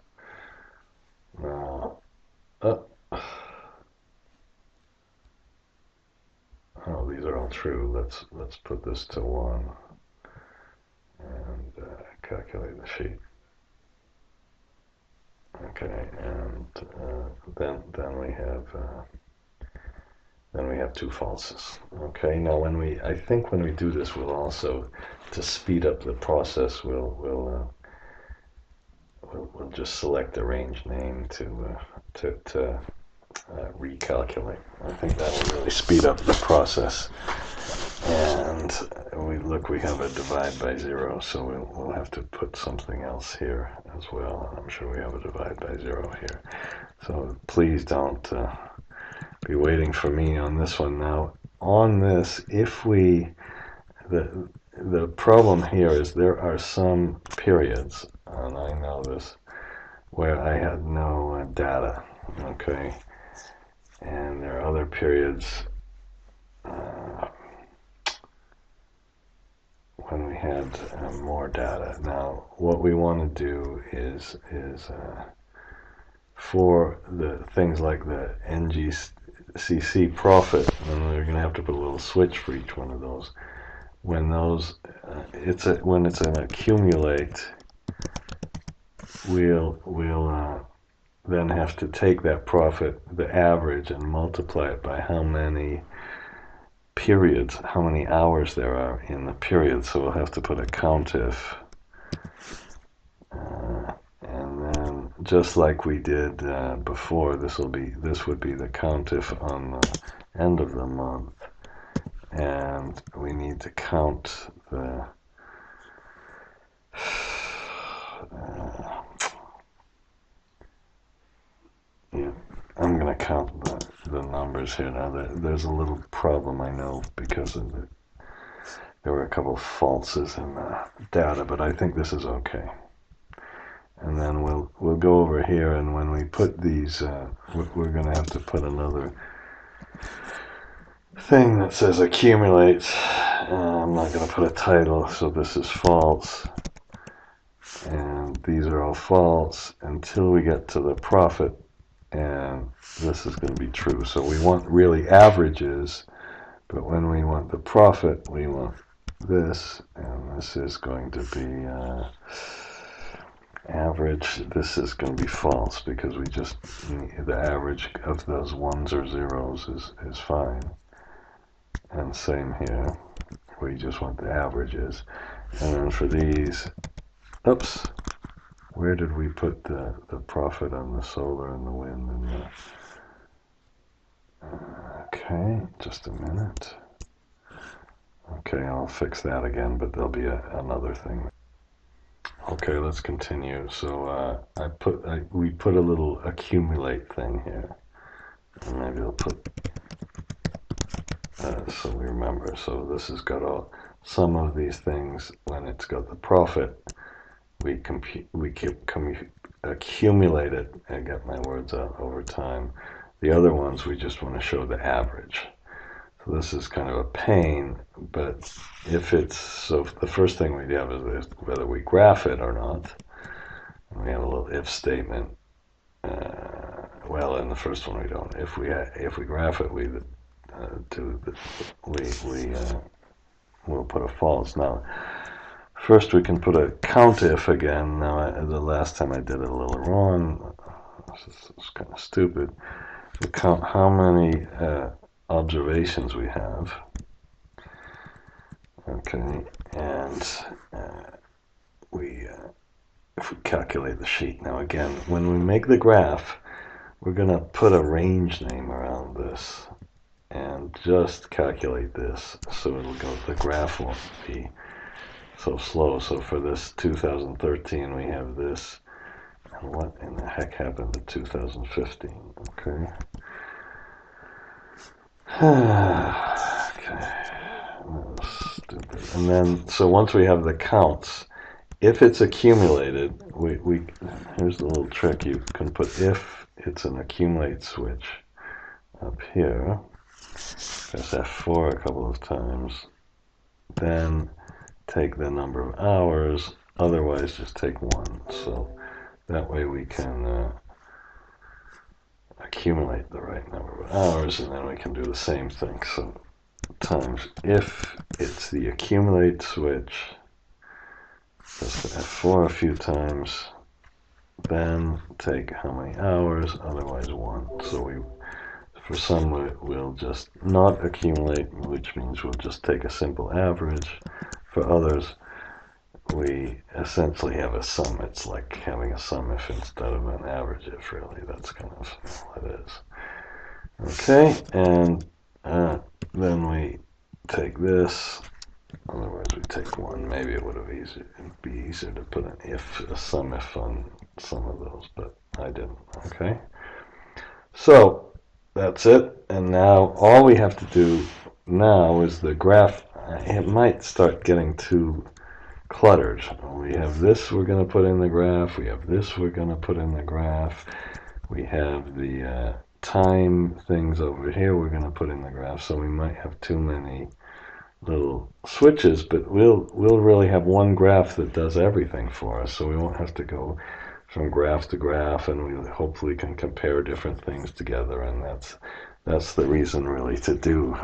Oh, these are all true. Let's put this to 1 and calculate the sheet. Okay, and then we have two falses. Okay, now I think when we do this, we'll also, to speed up the process, we'll just select the range name to recalculate. I think that will really speed up the process. And we have a divide by 0, so we'll have to put something else here as well. I'm sure we have a divide by 0 here. So please don't be waiting for me on this one. Now, on this, the problem here is there are some periods, and I know this, where I had no data, okay? And there are other periods when we had more data. Now, what we want to do is for the things like the NGCC profit, and we're going to have to put a little switch for each one of those. When it's an accumulate, we'll then have to take that profit, the average, and multiply it by how many periods, how many hours there are in the period. So we'll have to put a countif, and then just like we did before, this would be the countif on the end of the month, and we need to count the I'm going to count the numbers here. Now, there's a little problem, I know, because there were a couple of falses in the data, but I think this is okay. And then we'll go over here, and when we put these, we're going to have to put another thing that says accumulate. I'm not going to put a title, so this is false. And these are all false until we get to the profit, and this is going to be true. So we want really averages, but when we want the profit, we want this, and this is going to be average. This is going to be false because the average of those ones or zeros is fine. And same here, we just want the averages. And then for these, oops, where did we put the profit on the solar and the wind and okay, just a minute. Okay, I'll fix that again, but there'll be another thing. Okay, let's continue. So we put a little accumulate thing here, and maybe I'll put so we remember. So this has got some of these things. When it's got the profit, we accumulate it and get my words out over time. The other ones we just want to show the average. So this is kind of a pain, but the first thing we have is whether we graph it or not. And we have a little if statement. Well, in the first one we don't. If we graph it, we'll put a false. Now, first we can put a countif again. Now, the last time I did it a little wrong. This is kind of stupid. We count how many observations we have. Okay, and if we calculate the sheet. Now again, when we make the graph, we're going to put a range name around this. and just calculate this so it'll go, the graph won't be so slow. So for this 2013 we have this, and what in the heck happened to 2015? Okay. Okay. Stupid. And then, so once we have the counts, if it's accumulated, here's the little trick. You can put if it's an accumulate switch up here. Press F4 a couple of times. Then take the number of hours. Otherwise, just take 1. So that way we can accumulate the right number of hours, and then we can do the same thing. So times if it's the accumulate switch, press the F4 a few times, then take how many hours, otherwise 1. So for some we'll just not accumulate, which means we'll just take a simple average. For others, we essentially have a sum. It's like having a sum if instead of an average if, really. That's kind of what it is. Okay, and then we take this. Otherwise, we take 1. Maybe it would have be easier to put a sum if on some of those, but I didn't. Okay, so that's it. And now all we have to do now is the graph. It might start getting too cluttered. We have this we're going to put in the graph. We have this we're going to put in the graph. We have the time things over here we're going to put in the graph. So we might have too many little switches, but we'll really have one graph that does everything for us. So we won't have to go from graph to graph, and we hopefully can compare different things together. And that's the reason really to do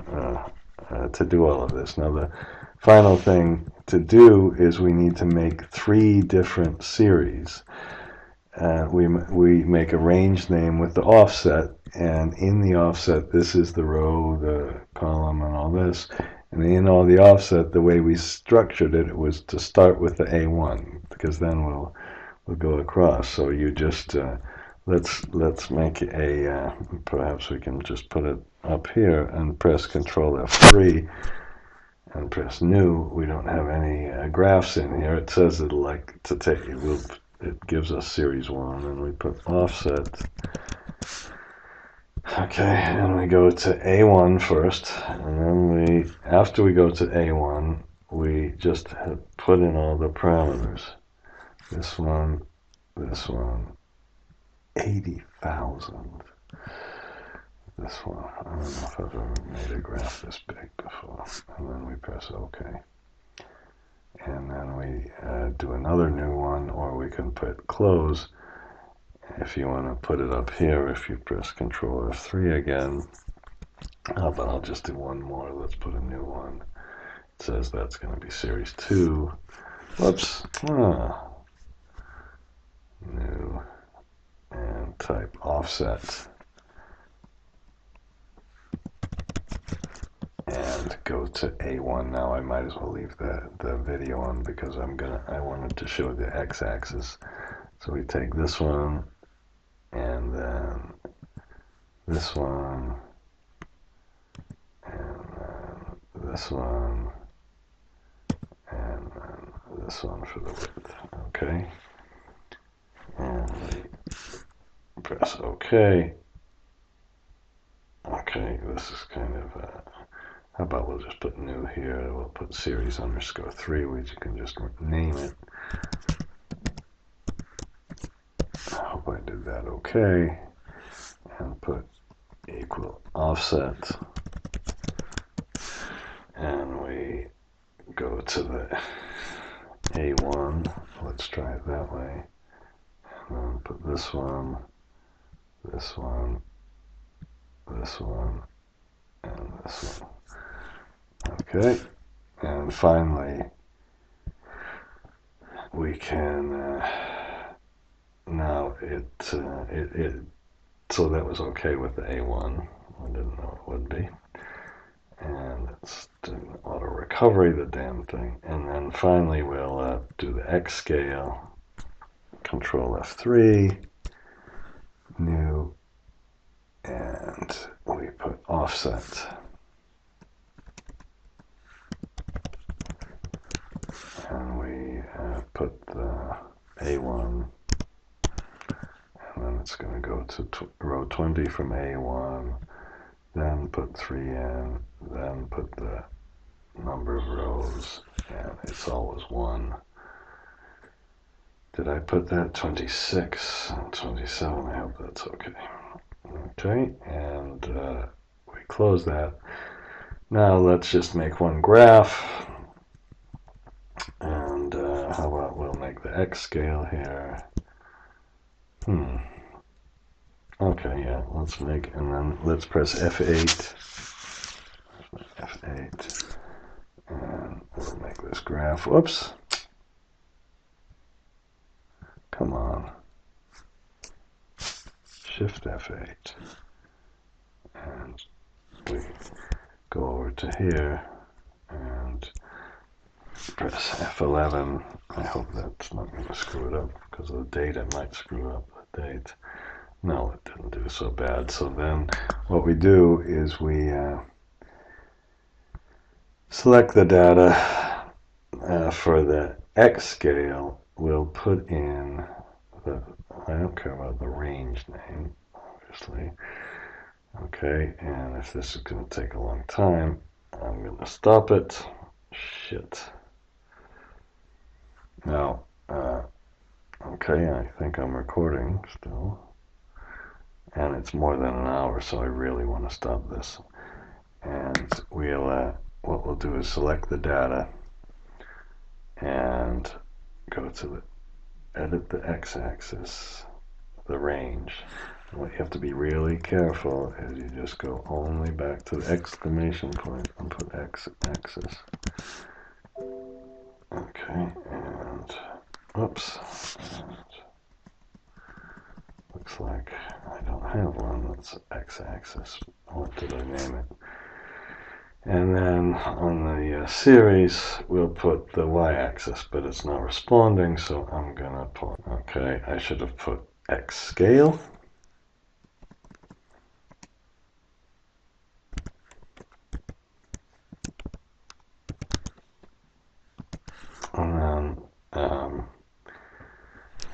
all of this. Now the final thing to do is we need to make 3 different series. We make a range name with the offset, and in the offset, this is the row, the column, and all this. And in all the offset, the way we structured it was to start with the A1, because then we'll go across. So you just let's make perhaps we can just put it up here and press Control F3 and press New. We don't have any graphs in here. It says it'll like to take. It gives us series 1, and we put offset. Okay, and we go to A1 first, and then after we go to A1, we just put in all the parameters. This one, 80,000. This one, I don't know if I've ever made a graph this big before. And then we press OK. And then we do another new one, or we can put close. If you want to put it up here, if you press Control F3 again, but I'll just do one more. Let's put a new one. It says that's going to be series 2. Whoops. New, and type offset, and go to A1. Now I might as well leave the video on because I wanted to show the x-axis. So we take this one, and then this one, and then this one, and then this one for the width. Okay, and we press OK. Okay, this is kind of how about we'll just put new here. We'll put series _3, which you can just name it. I hope I did that okay. And put equal offset. And we go to the A1. Let's try it that way. And then put this one, this one, this one, and this one. Okay, and finally we can now so that was okay with the A1. I didn't know it would be. And it's doing auto recovery, the damn thing. And then finally we'll do the X scale. Control F3, new, and we put offset. And we put the A1, and then it's going to go to row 20 from A1, then put 3 in, then put the number of rows, and it's always 1. Did I put that 26 and 27? I hope that's okay. Okay, and we close that. Now let's just make one graph. And how about we'll make the X scale here. Okay, yeah, let's make, and then let's press F8. F8. And we'll make this graph. Whoops. Come on. Shift F8. And we go over to here and press F11. I hope that's not going to screw it up, because the date it might screw up the date. No, it didn't do so bad. So then what we do is we select the data for the X scale. We'll put in the, I don't care about the range name, obviously. Okay, and if this is going to take a long time, I'm going to stop it. Shit. Now, okay, I think I'm recording still. And it's more than an hour, so I really want to stop this. And we'll, what we'll do is select the data and go to the edit the x-axis, the range. And what you have to be really careful is you just go only back to the exclamation point and put x-axis. Okay, and oops. And looks like I don't have one that's x-axis. What did I name it? And then on the series, we'll put the y-axis, but it's not responding, so I'm going to put, okay, I should have put x scale. And then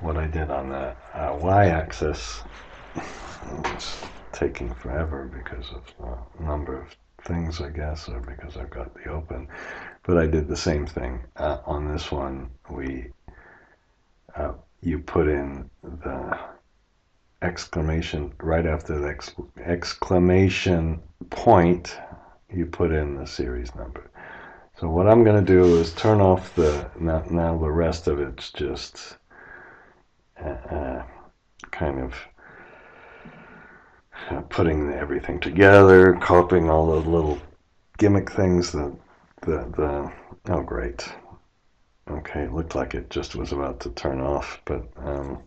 what I did on the y-axis, it's taking forever because of the number of things, I guess, or because I've got the open, but I did the same thing. On this one, you put in the exclamation, right after the exclamation point, you put in the series number. So what I'm going to do is turn off the, now the rest of it's just kind of putting everything together, copying all those little gimmick things that oh great. Okay, it looked like it just was about to turn off, but I'm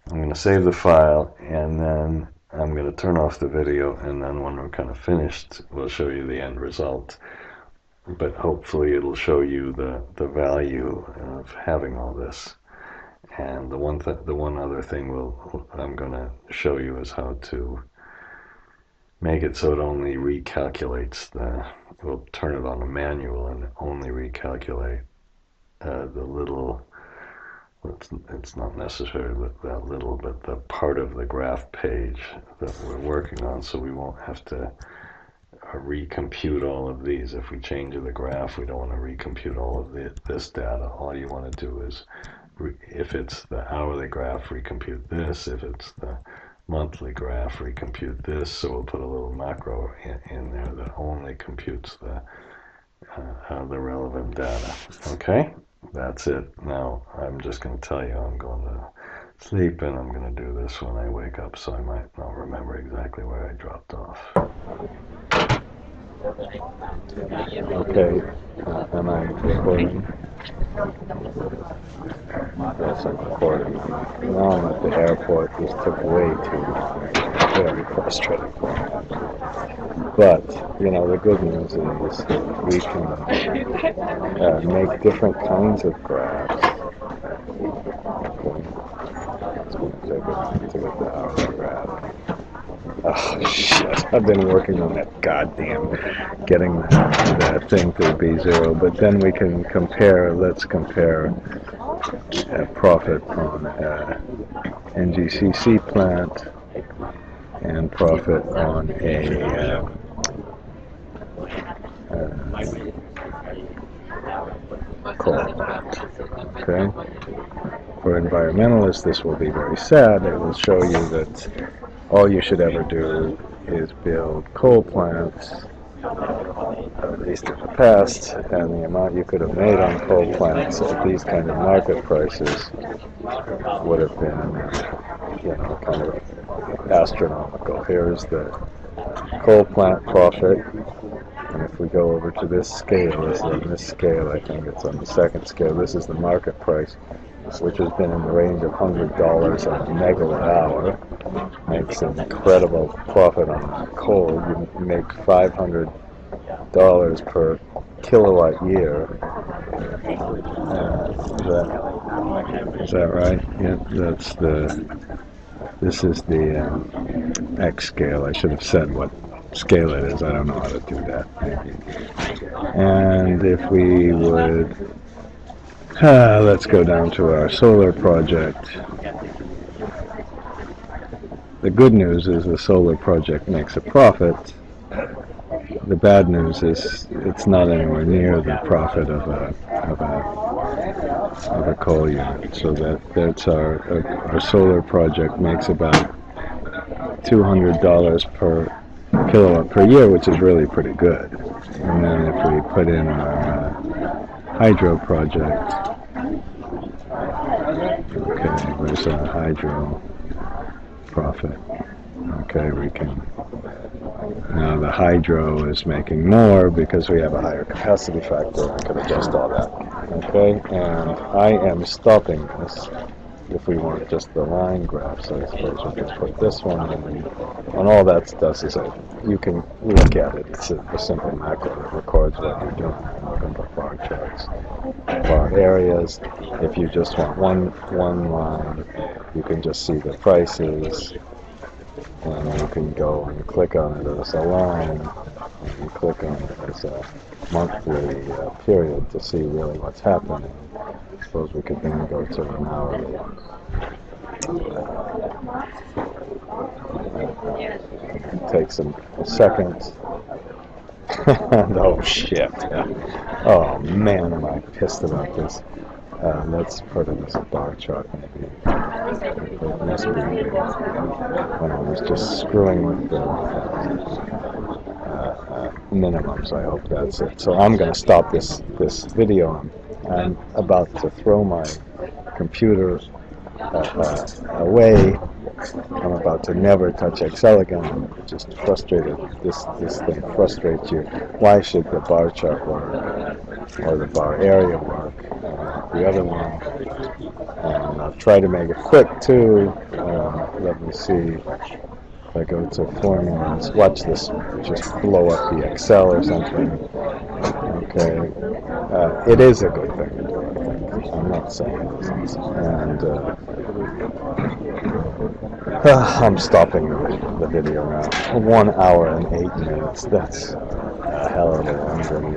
going to save the file, and then I'm going to turn off the video, and then when we're kind of finished, we'll show you the end result. But hopefully it'll show you the value of having all this. And the one other thing I'm going to show you is how to make it so it only recalculates we'll turn it on a manual and only recalculate the little, it's not necessarily that little, but the part of the graph page that we're working on, so we won't have to recompute all of these. If we change the graph, we don't want to recompute all of this data. All you want to do is, if it's the hourly graph, recompute this. If it's the monthly graph, recompute this. So we'll put a little macro in there that only computes the relevant data. Okay, that's it. Now I'm just going to tell you I'm going to sleep, and I'm going to do this when I wake up, so I might not remember exactly where I dropped off. Okay, am I recording? Yes, I'm recording. Now I'm at the airport. This took way too long. Very frustrating. But, you know, the good news is we can make different kinds of graphs. Okay. It's going to take a bit to get the hourly graph. Oh shit! I've been working on that goddamn getting that thing to be zero, but then we can compare. Let's compare profit on NGCC plant and profit on a coal plant. Okay. For environmentalists, this will be very sad. It will show you that all you should ever do is build coal plants, at least in the past, and the amount you could have made on coal plants at these kind of market prices would have been, kind of astronomical. Here's the coal plant profit, and if we go over to this scale, this is on this scale, I think it's on the second scale, this is the market price, which has been in the range of $100 a megawatt hour. Makes an incredible profit on coal. You make $500 per kilowatt year. Is that right? Yeah, this is the X scale. I should have said what scale it is. I don't know how to do that. And if we would, let's go down to our solar project. The good news is the solar project makes a profit. The bad news is it's not anywhere near the profit of a coal unit. So that's our solar project makes about $200 per kilowatt per year, which is really pretty good. And then if we put in our hydro project, okay, where's our hydro profit? Okay, we can. Now the hydro is making more because we have a higher capacity factor. I can adjust all that. Okay, and I am stopping this. If we want just the line graphs, I suppose we can put this one in. And all that does is you can look at it. It's a simple macro that records what you're doing. I'm looking for bar charts, bar areas. If you just want one line, you can just see the prices. And you can go and click on it as a line, and you click on it as a monthly period to see really what's happening. I suppose we could then go to an hourly one. It takes a second. And oh shit. Oh man, am I pissed about this. Let's put it as a bar chart maybe. It must be when I was just screwing with the minimums. I hope that's it. So I'm going to stop this video. I'm about to throw my computer away. I'm about to never touch Excel again. I'm just frustrated. This thing frustrates you. Why should the bar chart work or the bar area work? The other one, and I'll try to make it quick too. Let me see if I go to formulas. Watch this just blow up the Excel or something. Okay, it is a good thing to do, I think. I'm not saying it isn't. And I'm stopping the video now. 1 hour and 8 minutes. That's a hell of a long video.